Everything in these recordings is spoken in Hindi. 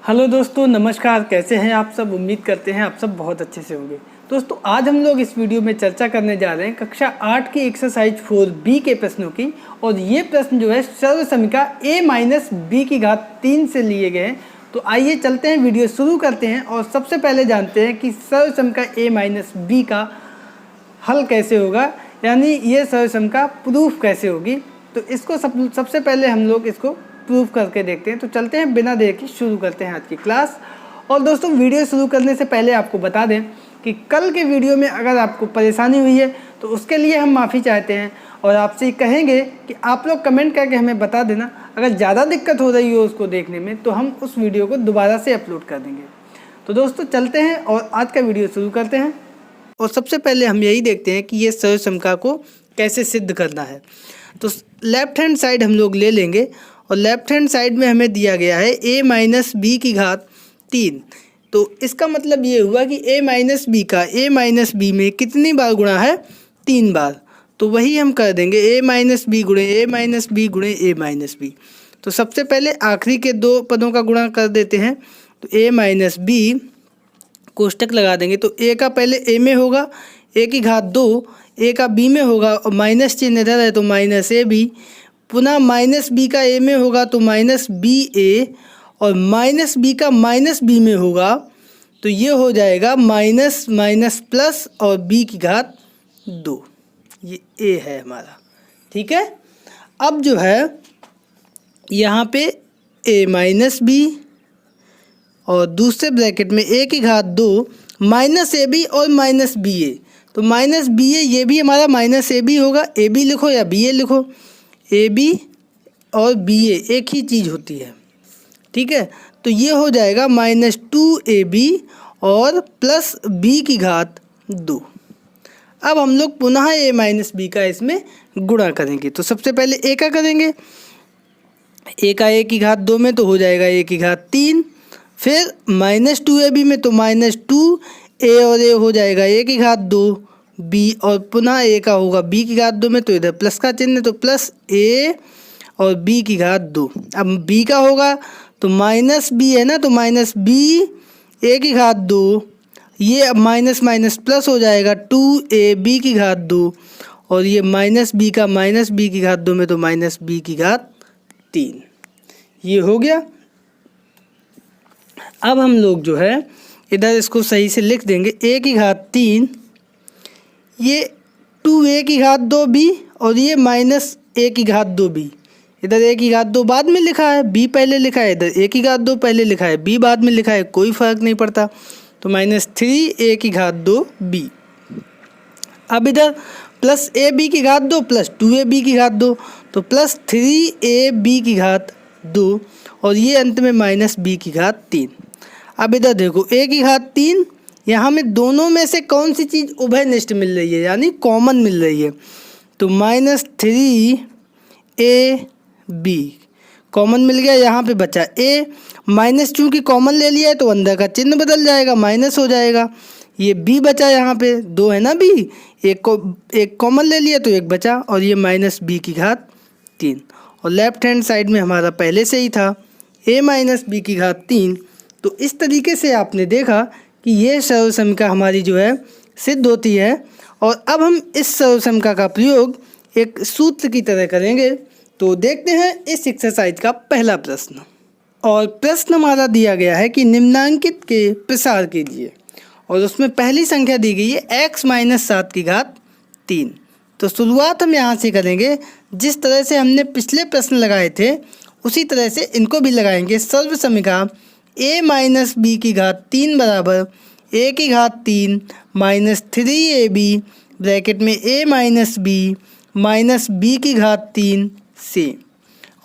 हेलो दोस्तों, नमस्कार। कैसे हैं आप सब? उम्मीद करते हैं आप सब बहुत अच्छे से होंगे। दोस्तों, आज हम लोग इस वीडियो में चर्चा करने जा रहे हैं कक्षा 8 की एक्सरसाइज 4B के प्रश्नों की। और ये प्रश्न जो है सर्वसमीका a-b3 से लिए गए हैं। तो आइए चलते हैं, वीडियो शुरू करते हैं और सबसे पहले जानते हैं कि सर्वसमीका a-b का हल कैसे होगा, यानी ये सर्वसमीका प्रूफ कैसे होगी। तो इसको सबसे पहले हम लोग इसको प्रूफ करके देखते हैं। तो चलते हैं, बिना देर के शुरू करते हैं आज की क्लास। और दोस्तों, वीडियो शुरू करने से पहले आपको बता दें कि कल के वीडियो में अगर आपको परेशानी हुई है तो उसके लिए हम माफ़ी चाहते हैं और आपसे कहेंगे कि आप लोग कमेंट करके हमें बता देना। अगर ज़्यादा दिक्कत हो रही हो उसको देखने में तो हम उस वीडियो को दोबारा से अपलोड कर देंगे। तो दोस्तों, चलते हैं और आज का वीडियो शुरू करते हैं। और सबसे पहले हम यही देखते हैं कि ये सर्वसमीका को कैसे सिद्ध करना है। तो लेफ्ट हैंड साइड हम लोग ले लेंगे और लेफ्ट हैंड साइड में हमें दिया गया है a-b3। तो इसका मतलब ये हुआ कि a-b का a-b में कितनी बार गुणा है? 3 बार। तो वही हम कर देंगे a-b गुणे a-b गुणे a-b। तो सबसे पहले आखिरी के 2 पदों का गुणा कर देते हैं। तो a-b कोष्टक लगा देंगे। तो a का पहले a में होगा a⁻2, a का b में होगा और माइनस चिन्ह इधर है तो माइनस ab, पुनः माइनस b का a में होगा तो माइनस ba, और माइनस b का माइनस b में होगा तो ये हो जाएगा माइनस माइनस प्लस और b⁻2। ये a है हमारा, ठीक है। अब जो है यहाँ पे a-b और दूसरे ब्रैकेट में a⁻2 माइनस ab और माइनस ba। तो माइनस ba ये भी हमारा माइनस ab होगा। ab लिखो या ba लिखो, ab और ba एक ही चीज़ होती है, ठीक है। तो ये हो जाएगा -2ab और प्लस b⁻2। अब हम लोग पुनः a-b का इसमें गुणा करेंगे। तो सबसे पहले a का करेंगे। a का a⁻2 में तो हो जाएगा a⁻3, फिर -2ab में तो -2a और a हो जाएगा a⁻2 b, और पुनः a का होगा b⁻2 में तो इधर प्लस का चिन्ह तो प्लस a और b⁻2। अब b का होगा तो माइनस b है ना, तो माइनस b a⁻2, ये अब माइनस माइनस प्लस हो जाएगा 2a b⁻2, और ये माइनस b का माइनस b⁻2 में तो माइनस b⁻3। ये हो गया। अब हम लोग जो है इधर इसको सही से लिख देंगे a⁻3, ये 2a⁻2b और ये माइनस a⁻2b। इधर a⁻2 बाद में लिखा है, b पहले लिखा है, इधर a⁻2 पहले लिखा है, b बाद में लिखा है, कोई फ़र्क नहीं पड़ता। तो -3a⁻2b। अब इधर प्लस ab⁻2 प्लस 2ab⁻2 तो प्लस 3ab⁻2 और ये अंत में माइनस b⁻3। अब इधर देखो a⁻3, यहाँ में दोनों में से कौन सी चीज़ उभयनिष्ठ मिल रही है, यानी कॉमन मिल रही है। तो -3ab कॉमन मिल गया, यहाँ पे बचा a, माइनस चूँकि कॉमन ले लिया है तो अंदर का चिन्ह बदल जाएगा, माइनस हो जाएगा। ये b बचा, यहाँ पे 2 है ना b, एक कॉमन ले लिया तो 1 बचा, और ये माइनस b⁻3। और लेफ्ट हैंड साइड में हमारा पहले से ही था a-b⁻3। तो इस तरीके से आपने देखा कि ये सर्वसमीका हमारी जो है सिद्ध होती है। और अब हम इस सर्वसमीका का प्रयोग एक सूत्र की तरह करेंगे। तो देखते हैं इस एक्सरसाइज का पहला प्रश्न। और प्रश्न हमारा दिया गया है कि निम्नांकित के प्रसार के लिए, और उसमें पहली संख्या दी गई है x-7⁻3। तो शुरुआत हम यहाँ से करेंगे, जिस तरह से हमने पिछले प्रश्न लगाए थे उसी तरह से इनको भी लगाएंगे। सर्वसमीका a-b3 बराबर a⁻3 -3ab ब्रैकेट में a-b माइनस b⁻3 से,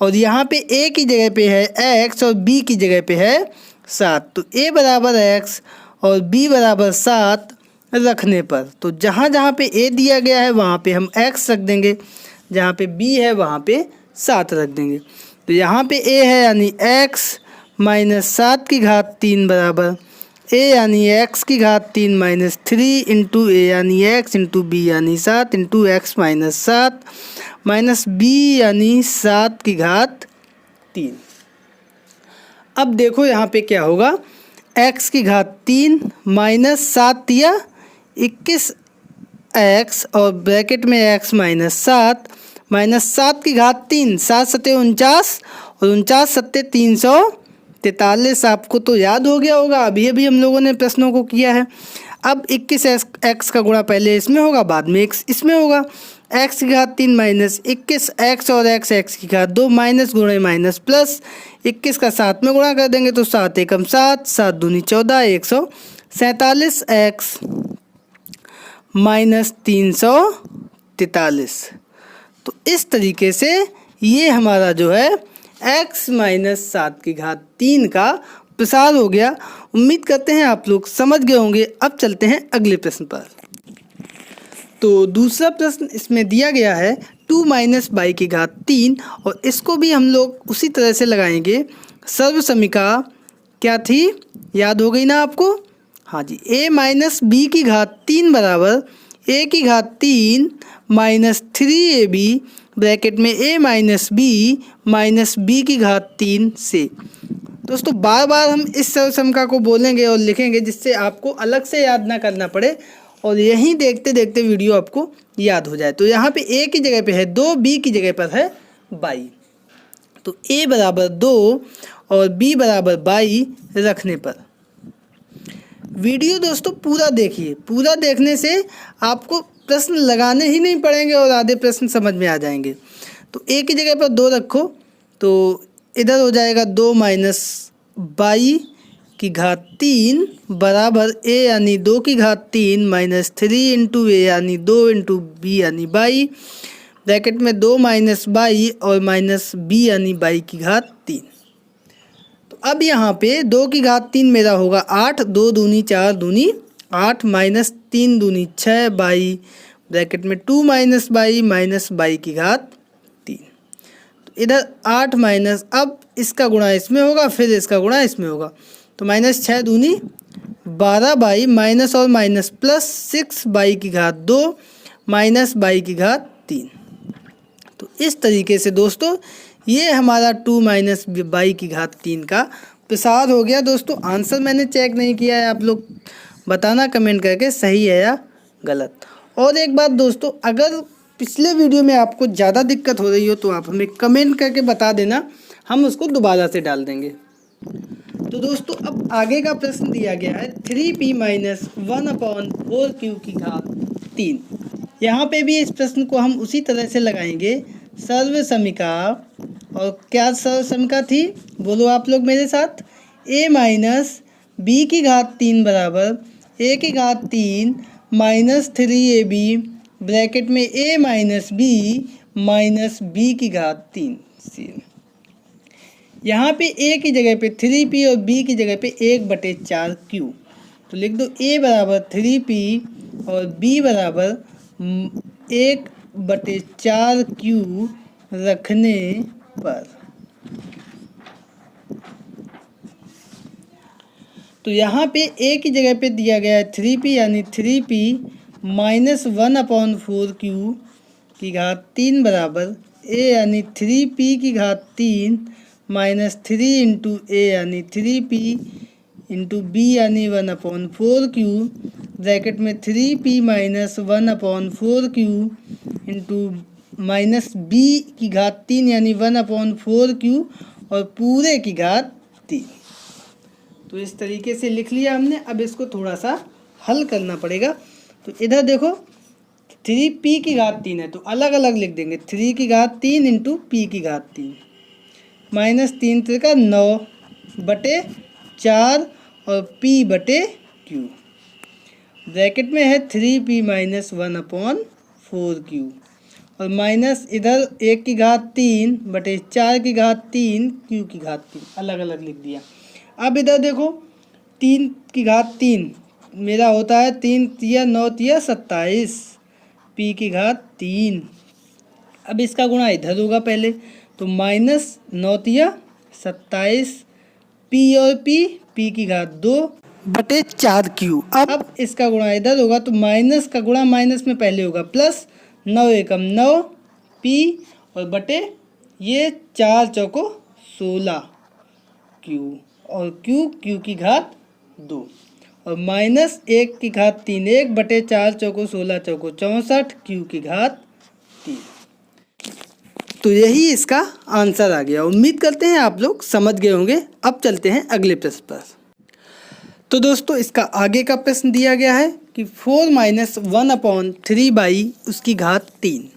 और यहाँ पे a की जगह पे है x और b की जगह पे है 7। तो a बराबर x और b बराबर 7 रखने पर, तो जहाँ जहाँ पे a दिया गया है वहाँ पे हम x रख देंगे, जहाँ पे b है वहाँ पे 7 रख देंगे। तो यहाँ पे a है यानी x -7⁻3 बराबर a यानी x⁻3 -3 इंटू a यानी x इंटू b यानी 7 इंटू x -7 माइनस b यानी 7⁻3। अब देखो यहाँ पे क्या होगा, x की घात 3 माइनस 7 तिया 21 x और ब्रैकेट में x माइनस 7 माइनस 7 की घात 3, 7 सत्ते 49 और 49 सत्ते 343। आपको तो याद हो गया होगा, अभी अभी हम लोगों ने प्रश्नों को किया है। अब 21 x का गुणा पहले इसमें होगा, बाद में x इसमें होगा। x की घात 3 माइनस 21 x और x की घात 2 माइनस गुणे माइनस प्लस 21 का 7 में गुणा कर देंगे तो 7 एकम 7, 7 दूनी 14, 147 x माइनस 343। तो इस तरीके से ये हमारा जो है x माइनस 7 की घात 3 का प्रसार हो गया। उम्मीद करते हैं आप लोग समझ गए होंगे। अब चलते हैं अगले प्रश्न पर। तो दूसरा प्रश्न इसमें दिया गया है 2 माइनस बाई की घात 3 और इसको भी हम लोग उसी तरह से लगाएंगे। सर्वसमीका क्या थी, याद हो गई ना आपको? हाँ जी, a माइनस बी की घात 3 बराबर a की घात 3 माइनस 3ab ब्रैकेट में a माइनस बी की घात 3 से। दोस्तों बार बार हम इस सर्वसमीका को बोलेंगे और लिखेंगे जिससे आपको अलग से याद ना करना पड़े और यहीं देखते देखते वीडियो आपको याद हो जाए। तो यहाँ पे a की जगह पे है 2, b की जगह पर है 22। तो a बराबर 2 और b बराबर 22 रखने पर वीडियो दोस्तों पूरा देखिए। पूरा देखने से आपको प्रश्न लगाने ही नहीं पड़ेंगे और आधे प्रश्न समझ में आ जाएंगे। तो a की जगह पर 2 रखो तो इधर हो जाएगा 2 माइनस 22 की घात 3 बराबर a यानी 2 की घात 3 माइनस 3 इंटू ए यानी 2 इंटू बी यानी 22 ब्रैकेट में 2 माइनस 22 और माइनस बी यानी 22 की घात 3। तो अब यहाँ पे 2 की घात 3 मेरा होगा 8, 2 दूनी 4 दूनी 8 माइनस 3 दूनी 6 22 ब्रैकेट में 2 माइनस 22 माइनस 22 की घात 3। तो इधर 8 माइनस, अब इसका गुणा इसमें होगा फिर इसका गुणा इसमें होगा तो माइनस 6 दूनी 12 22 माइनस और माइनस प्लस 6 22 की घात 2 माइनस 22 की घात 3। तो इस तरीके से दोस्तों ये हमारा 2 माइनस 22 की घात 3 का प्रसार हो गया। दोस्तों आंसर मैंने चेक नहीं किया है, आप लोग बताना कमेंट करके सही है या गलत। और एक बात दोस्तों, अगर पिछले वीडियो में आपको ज़्यादा दिक्कत हो रही हो तो आप हमें कमेंट करके बता देना, हम उसको दोबारा से डाल देंगे। तो दोस्तों अब आगे का प्रश्न दिया गया है 3p माइनस 1/4q की घात 3। यहाँ पे भी इस प्रश्न को हम उसी तरह से लगाएंगे। सर्वसमीका, और क्या सर्वसमीका थी बोलो आप लोग मेरे साथ, a माइनस बी की घात 3 बराबर a की घात 3 माइनस 3ab ब्रैकेट में a माइनस बी की घात 3 से। यहाँ पे a की जगह पे 3p और b की जगह पे 1/4q। तो लिख दो a बराबर 3p और b बराबर 1/4q रखने पर। तो यहाँ पे a की जगह पे दिया गया है 3p यानी 3p माइनस 1/4q की घात 3 बराबर a यानी 3p की घात 3 माइनस 3 इंटू ए यानी 3p इंटू बी यानी 1/4q ब्रैकेट में 3p minus 1/4q into minus B की घात 3 यानी 1/4q और पूरे की घात 3। तो इस तरीके से लिख लिया हमने। अब इसको थोड़ा सा हल करना पड़ेगा। तो इधर देखो 3p की घात 3 है तो अलग अलग लिख देंगे, 3 की घात 3 इंटू p की घात 3 माइनस 3 त्रिका 9/4 और p/q ब्रैकेट में है 3p माइनस 1/4q और माइनस इधर 1 की घात 3/4 की घात 3 q की घात 3 अलग अलग लिख दिया। अब इधर देखो 3 की घात 3 मेरा होता है 3 तिया 9 तिया 27 p की घात 3। अब इसका गुणा इधर होगा पहले तो माइनस 9 तिया 27 p और p की घात 2/4q। अब इसका गुणा इधर होगा तो माइनस का गुणा माइनस में पहले होगा प्लस 9 एकम 9 p और बटे ये 4 चौको 16 q और क्यू की घात 2 और माइनस 1 की घात 3, 1/4 चौको 16 चौको 64 क्यू की घात 3। तो यही इसका आंसर आ गया। उम्मीद करते हैं आप लोग समझ गए होंगे। अब चलते हैं अगले प्रश्न पर। तो दोस्तों इसका आगे का प्रश्न दिया गया है कि 4 - 1/3 उसकी घात 3।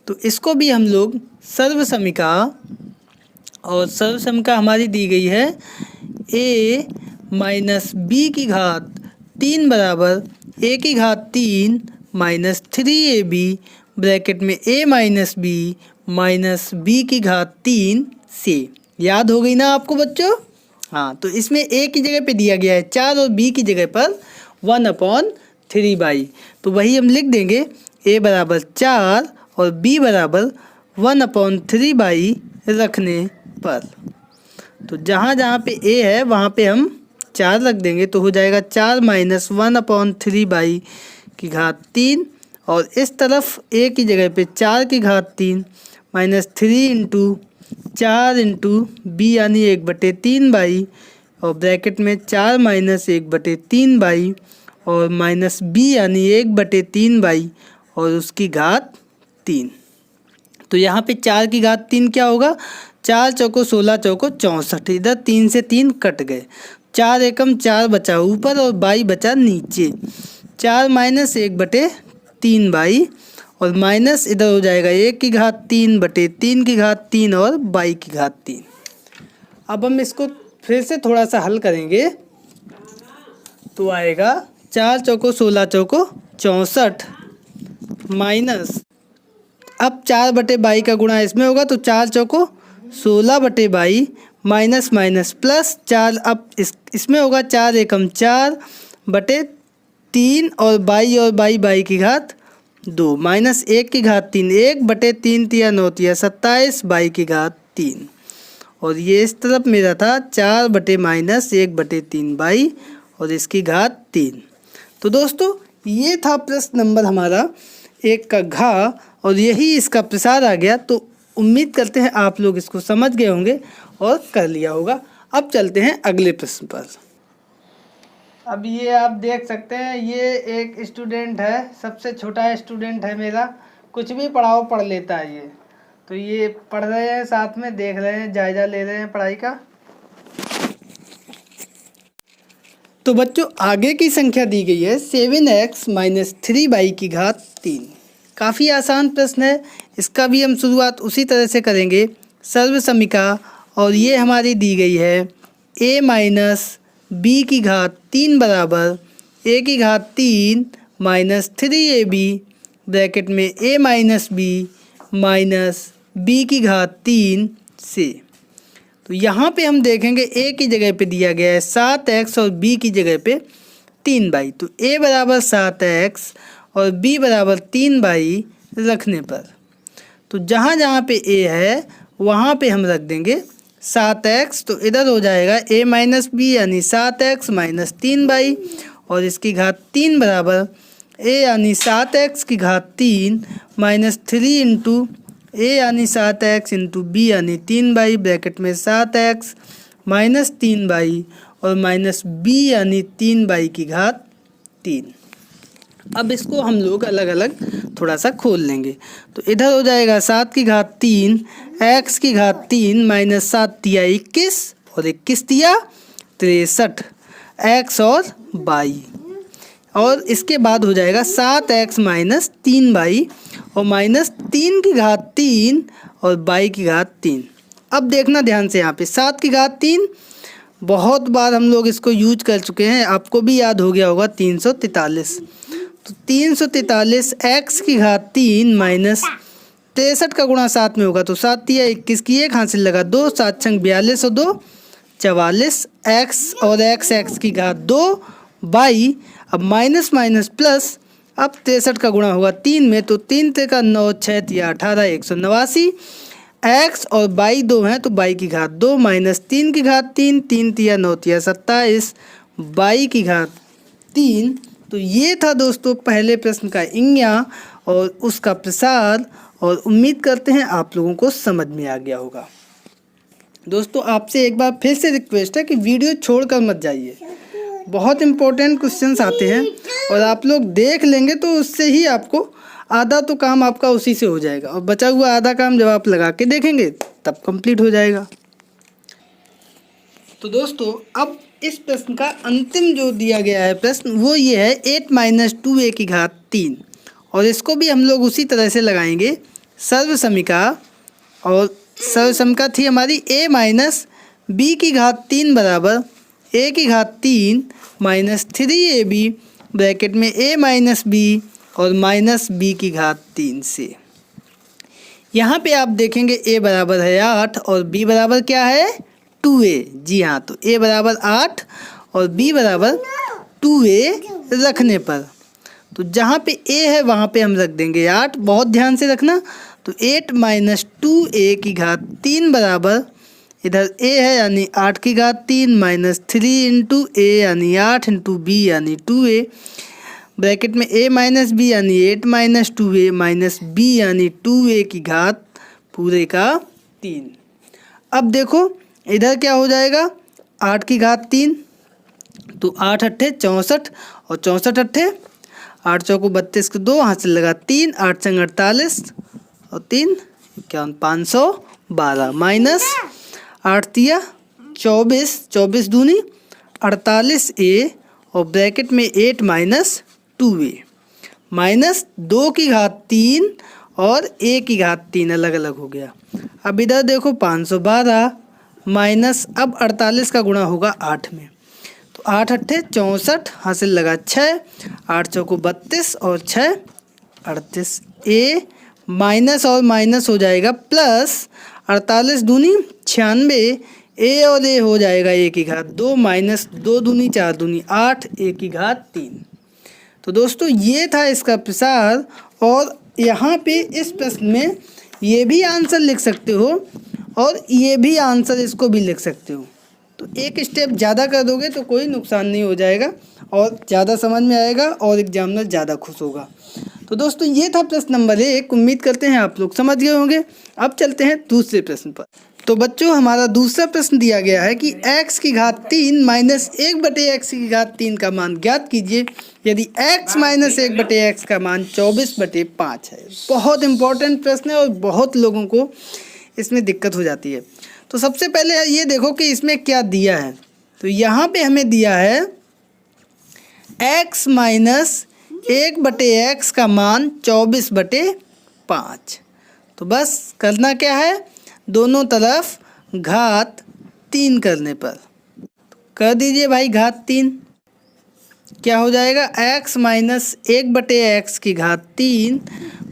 तो इसको भी हम लोग सर्वसमीका, और सर्वसमीका हमारी दी गई है a - b की घात 3 बराबर a की घात 3 माइनस 3ab ब्रैकेट में a - b माइनस b की घात 3 से। याद हो गई ना आपको बच्चों? हाँ, तो इसमें a की जगह पे दिया गया है 4 और b की जगह पर 1/3। तो वही हम लिख देंगे a बराबर 4 और b बराबर 1/3 रखने पर। तो जहाँ जहाँ पे a है वहाँ पे हम 4 रख देंगे, तो हो जाएगा 4 - 1/3 की घात 3 और इस तरफ a की जगह पे 4 की घात 3 माइनस 3 इंटू 4 इंटू b यानी 1/3 और ब्रैकेट में 4 माइनस 1/3 और माइनस b यानी 1/3 और उसकी घात 3। तो यहाँ पे 4 की घात 3 क्या होगा? 4 चौको 16 चौको 64। इधर 3 से 3 कट गए, 4 एकम 4 बचा ऊपर और 22 बचा नीचे। 4 माइनस 1/3 और माइनस इधर हो जाएगा 1 की घात 3/3 की घात 3 और 22 की घात 3। अब हम इसको फिर से थोड़ा सा हल करेंगे तो आएगा 4 चौको 16 चौको 64 माइनस, अब 4/22 का गुणा इसमें होगा तो 4 चौको 16/22 माइनस माइनस प्लस 4, अब इसमें होगा 4 एकम 4/3 और 22 की घात 2 माइनस 1 की घात 3, 1/3 तिया 9 तिया 27 22 की घात 3 और ये इस तरफ मेरा था 4 माइनस 1/3 और इसकी घात 3। तो दोस्तों ये था प्रश्न नंबर हमारा 1 का घ और यही इसका प्रसार आ गया। तो उम्मीद करते हैं आप लोग इसको समझ गए होंगे और कर लिया होगा। अब चलते हैं अगले प्रश्न पर। अब ये आप देख सकते हैं, ये एक स्टूडेंट है, सबसे छोटा स्टूडेंट है मेरा, कुछ भी पढ़ाओ पढ़ लेता है ये। तो ये पढ़ रहे हैं, साथ में देख रहे हैं, जायजा ले रहे हैं पढ़ाई का। तो बच्चों आगे की संख्या दी गई है 7x - 3y की घात 3। काफ़ी आसान प्रश्न है, इसका भी हम शुरुआत उसी तरह से करेंगे, सर्वसमीका, और ये हमारी दी गई है a - b की घात 3 बराबर a की घात 3 माइनस 3ab ब्रैकेट में a - b माइनस b की घात 3 से। तो यहाँ पे हम देखेंगे a की जगह पे दिया गया है 7x और b की जगह पे 3y। तो a बराबर 7x और b बराबर 3y रखने पर, तो जहाँ जहाँ पे a है वहाँ पे हम रख देंगे 7x। तो इधर हो जाएगा a - b यानी 7x माइनस 3y और इसकी घात 3 बराबर a यानी 7x की घात 3 माइनस 3 इंटू a यानी 7x इंटू b यानी 3y ब्रैकेट में 7x माइनस 3y और माइनस b यानी 3y की घात 3। अब इसको हम लोग अलग अलग थोड़ा सा खोल लेंगे। तो इधर हो जाएगा 7 की घात 3 x की घात 3 माइनस 7 तिया 21 और 21 तिया 63 x और y, और इसके बाद हो जाएगा 7x माइनस 3y और माइनस 3 की घात 3 और y की घात 3। अब देखना ध्यान से, यहाँ पे 7 की घात 3 बहुत बार हम लोग इसको यूज कर चुके हैं, आपको भी याद हो गया होगा 343। तो 343 x की घात 3 माइनस 63 का गुणा 7 में होगा तो 7 तिया 21 की 1 हासिल लगा 2, 7 छंग 42 और 2 44 x और x की घात 2 y। अब माइनस माइनस प्लस, अब 63 का गुणा होगा 3 में तो 3 का 9 6 तिया 18 189 x और y 2 हैं तो y की घात 2 माइनस 3 की घात 3 3 तिया 9 तिया 27 y की घात 3। तो ये था दोस्तों पहले प्रश्न का इंग्या और उसका प्रसार, और उम्मीद करते हैं आप लोगों को समझ में आ गया होगा। दोस्तों आपसे एक बार फिर से रिक्वेस्ट है कि वीडियो छोड़कर मत जाइए, बहुत इम्पोर्टेंट क्वेश्चंस आते हैं और आप लोग देख लेंगे तो उससे ही आपको आधा तो काम आपका उसी से हो जाएगा और बचा हुआ आधा काम जब आप लगा के देखेंगे तब कंप्लीट हो जाएगा। तो दोस्तों अब इस प्रश्न का अंतिम जो दिया गया है प्रश्न वो ये है 8 - 2a की घात 3 और इसको भी हम लोग उसी तरह से लगाएंगे। सर्वसमिका और सर्वसमिका थी हमारी a - b की घात 3 बराबर a की घात 3 माइनस 3ab ब्रैकेट में a - b और माइनस b की घात 3 से। यहाँ पे आप देखेंगे a बराबर है 8 और b बराबर क्या है 2a। जी हाँ, तो a बराबर 8 और b बराबर 2a रखने पर तो जहाँ पे a है वहाँ पे हम रख देंगे 8। बहुत ध्यान से रखना। तो 8 - 2a की घात 3 बराबर इधर a है यानी 8 की घात 3 माइनस 3 × a यानी 8 × b यानी 2a ब्रैकेट में a - b यानी 8 - 2a माइनस b यानी 2a की घात पूरे का 3। अब देखो इधर क्या हो जाएगा 8 की घात 3 तो 8 अट्ठे 64 और 64 अट्ठे 8 चौको 32 के 2 हाथ से लगा 3 8 चंग 48 और 3 क्या 512 माइनस 8 तिया 24 24 दूनी 48a और ब्रैकेट में 8 - 2a माइनस 2 की घात 3 और a की घात 3 अलग अलग हो गया। अब इधर देखो 512 माइनस अब 48 का गुणा होगा 8 में तो 8 अट्ठे 64 हासिल लगा 6 8 चौको 32 और 6 38 a माइनस और माइनस हो जाएगा प्लस 48 दूनी 96 a और a हो जाएगा a की घात 2 माइनस 2 दूनी 4 दूनी 8 a की घात 3। तो दोस्तों ये था इसका प्रसार और यहाँ पे इस प्रश्न में ये भी आंसर लिख सकते हो और ये भी आंसर इसको भी लिख सकते हो। तो एक स्टेप ज़्यादा कर दोगे तो कोई नुकसान नहीं हो जाएगा और ज़्यादा समझ में आएगा और एग्जामिनर ज़्यादा खुश होगा। तो दोस्तों ये था प्रश्न नंबर 1। उम्मीद करते हैं आप लोग समझ गए होंगे। अब चलते हैं दूसरे प्रश्न पर। तो बच्चों हमारा दूसरा प्रश्न दिया गया है कि x की घात 3 माइनस 1/x की घात 3 का मान ज्ञात कीजिए यदि x माइनस 1/x का मान 24/5 है। बहुत इंपॉर्टेंट प्रश्न है और बहुत लोगों को इसमें दिक्कत हो जाती है। तो सबसे पहले ये देखो कि इसमें क्या दिया है। तो यहाँ पे हमें दिया है x माइनस 1/x का मान 24/5। तो बस करना क्या है दोनों तरफ घात 3 करने पर कर दीजिए भाई घात 3। क्या हो जाएगा x माइनस 1/x की घात 3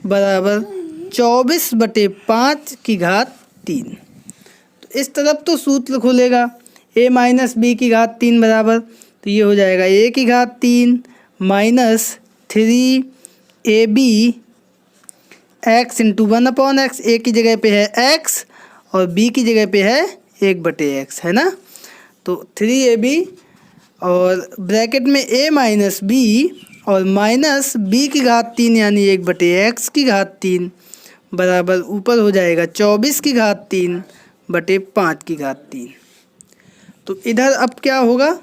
बराबर 24/5 की घात 3। तो इस तरफ तो सूत्र खुलेगा a माइनस b की घात 3 बराबर तो ये हो जाएगा a की घात 3 minus 3ab x into 1/x। a की जगह पे है x और b की जगह पे है 1/x है ना। तो 3ab और ब्रैकेट में a माइनस b और माइनस b की घात 3 यानी 1/x की घात 3 बराबर ऊपर हो जाएगा 24 की घात 3/5 की घात 3। तो इधर अब क्या होगा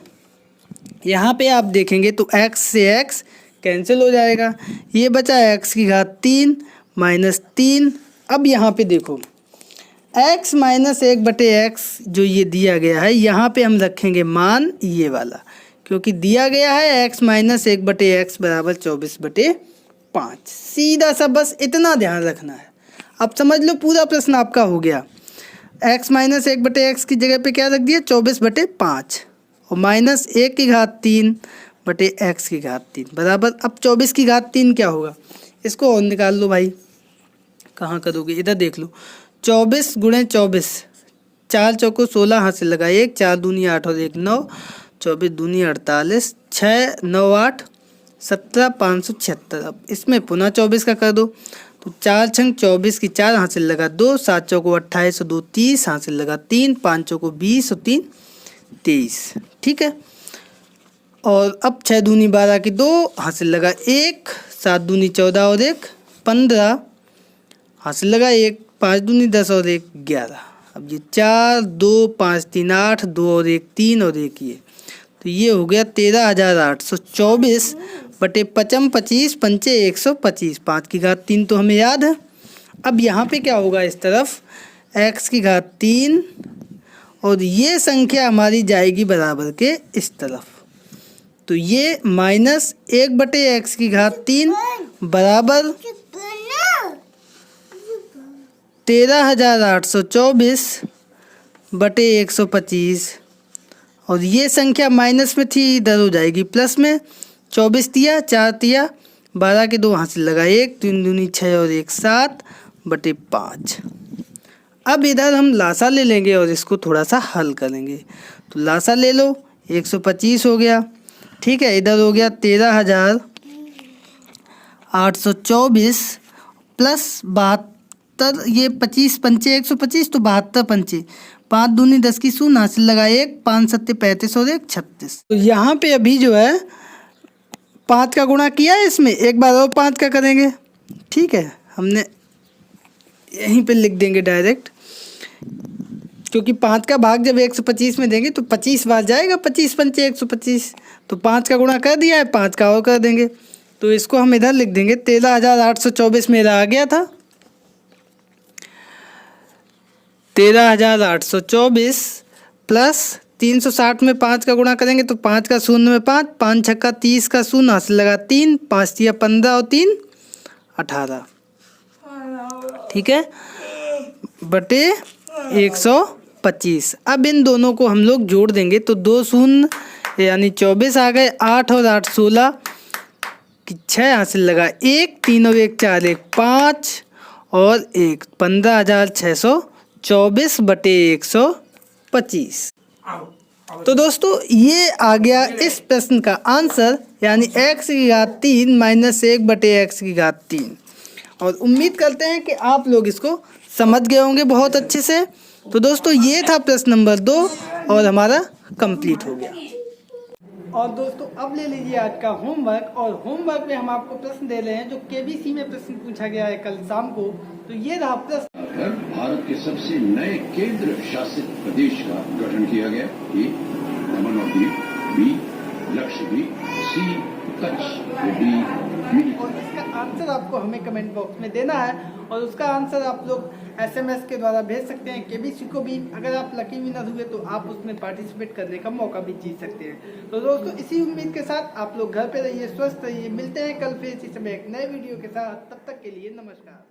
यहाँ पे आप देखेंगे तो x से x कैंसिल हो जाएगा। ये बचा x की घात 3 माइनस 3। अब यहाँ पे देखो x माइनस 1/x जो ये दिया गया है यहाँ पे हम रखेंगे मान ये वाला क्योंकि दिया गया है x माइनस 1/x बराबर 24/5। सीधा सा बस इतना ध्यान रखना है। अब समझ लो पूरा प्रश्न आपका हो गया। x माइनस 1/x की जगह पे क्या रख दिया 24/5 और माइनस 1 की घात 3/x की घात 3 बराबर अब 24 की घात 3 क्या होगा इसको और निकाल लो भाई। कहाँ करोगे इधर देख लो 24 गुणे 24 4 चौको 16 हाथ से लगा 1 4 दूनी 8 और 1 9 24 दूनी 48 6 9 8 17 576। अब इसमें पुनः 24 का कर दो तो 4 छंग 24 की 4 हाथ से लगा 2 7 चौको 28 और 2 30 हाथ से लगा 3 5 चौको 20 और 3 23 ठीक है। और अब 6 दूनी 12 की 2 हाथ से लगा 1 7 दूनी 14 और 1 15 हाथ से लगा 1 5 दूनी 10 और 1 11 अब ये 4, 2, 5, 3, 8, 2 और 1 3 और 1 ये, तो ये हो गया 13,824 बटे 5 25 पंचे 125, 5 की घात 3 तो हमें याद है। अब यहाँ पे क्या होगा, इस तरफ x की घात 3 और ये संख्या हमारी जाएगी बराबर के इस तरफ, तो ये -1 बटे x की घात 3 बराबर 13,824 बटे 125 और ये संख्या माइनस में थी, इधर हो जाएगी प्लस में। 24 तिया 4 तिया 12 के 2 हासिल लगा 1, 3 दूनी 6 और 1 7 बटे 5। अब इधर हम लासा ले लेंगे और इसको थोड़ा सा हल करेंगे, तो लासा ले लो 125 हो गया, ठीक है। इधर हो गया 13,824 प्लस 72, ये 25 पंचे 125 तो 72 पंचे 5 दूनी 10 की शून्य हासिल लगा 1, 5 सत्ते 35 और 1 36। तो यहाँ पे अभी जो है 5 का गुणा किया है इसमें, एक बार और 5 का करेंगे, ठीक है। हमने यहीं पे लिख देंगे डायरेक्ट, क्योंकि 5 का भाग जब 125 में देंगे तो 25 बार जाएगा, 25 पंचे 125, तो 5 का गुणा कर दिया है, 5 का और कर देंगे, तो इसको हम इधर लिख देंगे 13,824 मेरा आ गया था। 13,824 प्लस 360 में 5 का गुणा करेंगे तो 5 का शून्य में 5, 5 छक्का 30 का शून्य हासिल लगा 3, 5 तिया 15 और 3 18, ठीक है, बटे 125। अब इन दोनों को हम लोग जोड़ देंगे तो 2 शून्य यानी 24 आ गए, 8 और 8 16 की 6 हासिल लगा 1, 3 और 1 4 1 5 और 1 15,624 बटे 125। तो दोस्तों ये आ गया इस प्रश्न का आंसर, यानी x की घात 3 माइनस 1 बटे x की घात 3। और उम्मीद करते हैं कि आप लोग इसको समझ गए होंगे बहुत अच्छे से। तो दोस्तों ये था प्रश्न नंबर 2 और हमारा कंप्लीट हो गया। और दोस्तों अब ले लीजिए आज का होमवर्क, और होमवर्क में हम आपको प्रश्न दे रहे हैं जो केबीसी में प्रश्न पूछा गया है कल शाम को। तो ये रहा प्रश्न। भारत के सबसे नए केंद्र शासित प्रदेश का गठन किया गया। ए दमन और दीव, बी लक्षद्वीप, सी कच्छ, डी और इसका आंसर आपको हमें कमेंट बॉक्स में देना है, और उसका आंसर आप लोग SMS के द्वारा भेज सकते हैं केबीसी को भी। अगर आप लकी विनर हुए तो आप उसमें पार्टिसिपेट करने का मौका भी जीत सकते हैं। तो दोस्तों इसी उम्मीद के साथ आप लोग घर पे रहिए, स्वस्थ रहिए, मिलते हैं कल फिर इसी समय एक नए वीडियो के साथ। तब तक के लिए नमस्कार।